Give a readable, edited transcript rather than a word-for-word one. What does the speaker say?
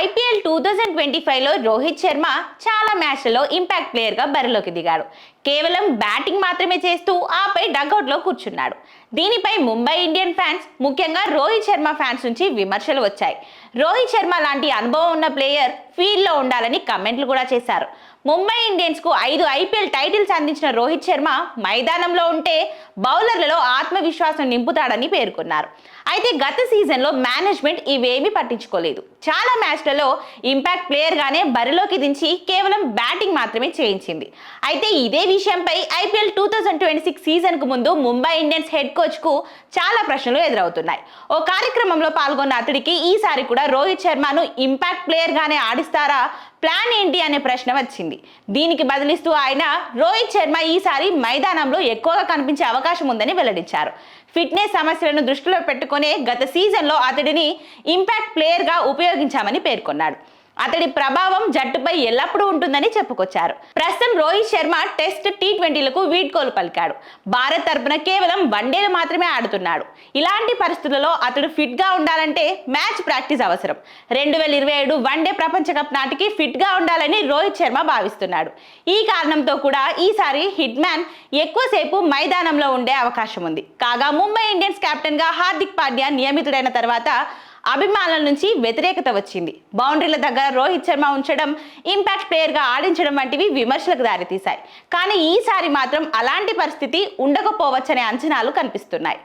IPL 2025లో Rohit Sharma చాలా మ్యాచ్లలో impact ప్లేయర్గా బరిలోకి దిగాడు. కేవలం బ్యాటింగ్ మాత్రమే చేస్తూ ఆపై డగౌట్లో కూర్చున్నాడు. దీనిపై ముంబై ఇండియన్ ఫ్యాన్స్, ముఖ్యంగా రోహిత్ శర్మ ఫ్యాన్స్ నుంచి విమర్శలు వచ్చాయి. రోహిత్ శర్మ లాంటి అనుభవం ఉన్న ప్లేయర్ ఫీల్డ్లో ఉండాలని కమెంట్లు కూడా చేశారు. ముంబై ఇండియన్స్కు 5 ఐపీఎల్ టైటిల్స్ అందించిన రోహిత్ శర్మ మైదానంలో ఉంటే బౌలర్లలో ఆత్మవిశ్వాసం నింపుతాడని పేర్కొన్నారు. అయితే గత సీజన్లో మేనేజ్మెంట్ ఇవేమీ పట్టించుకోలేదు. చాలా మ్యాచ్లలో ఇంపాక్ట్ ప్లేయర్గానే బరిలోకి దించి కేవలం బ్యాటింగ్ మాత్రమే చేయించింది. అయితే ఇదే విషయంపై ఐపీఎల్ 2026 సీజన్కు ముందు ముంబై ఇండియన్స్ హెడ్ కోచ్కు చాలా ప్రశ్నలు ఎదురవుతున్నాయి. ఓ కార్యక్రమంలో పాల్గొన్న అతడికి ఈసారి కూడా రోహిత్ శర్మను ఇంపాక్ట్ ప్లేయర్గానే ఆడిస్తారా, ప్లాన్ ఏంటి అనే ప్రశ్న వచ్చింది. దీనికి బదిలిస్తూ ఆయన రోహిత్ శర్మ ఈసారి మైదానంలో ఎక్కువగా కనిపించే అవకాశం ఉందని వెల్లడించారు. ఫిట్నెస్ సమస్యలను దృష్టిలో పెట్టుకునే గత సీజన్లో అతడిని ఇంపాక్ట్ ప్లేయర్గా ఉపయోగించామని పేర్కొన్నాడు. అతడి ప్రభావం జట్టుపై ఎల్లప్పుడూ ఉంటుందని చెప్పుకొచ్చారు. ప్రస్తుతం రోహిత్ శర్మ టెస్ట్, టీ20లకు వీడ్కోలు పలికాడు. భారత్ తరపున కేవలం వన్డేలు మాత్రమే ఆడుతున్నాడు. ఇలాంటి పరిస్థితులలో అతడు ఫిట్ గా ఉండాలంటే మ్యాచ్ ప్రాక్టీస్ అవసరం. 2027 వన్డే ప్రపంచ కప్ నాటికి ఫిట్ గా ఉండాలని రోహిత్ శర్మ భావిస్తున్నాడు. ఈ కారణంతో కూడా ఈసారి హిట్ మ్యాన్ ఎక్కువసేపు మైదానంలో ఉండే అవకాశం ఉంది. కాగా ముంబై ఇండియన్స్ కెప్టెన్ గా హార్దిక్ పాండ్యా నియమితుడైన తర్వాత అభిమానుల నుంచి వ్యతిరేకత వచ్చింది. బౌండరీల దగ్గర రోహిత్ శర్మ ఉంచడం, ఇంపాక్ట్ ప్లేయర్గా ఆడించడం వంటివి విమర్శలకు దారితీశాయి. కానీ ఈసారి మాత్రం అలాంటి పరిస్థితి ఉండకపోవచ్చనే అంచనాలు కనిపిస్తున్నాయి.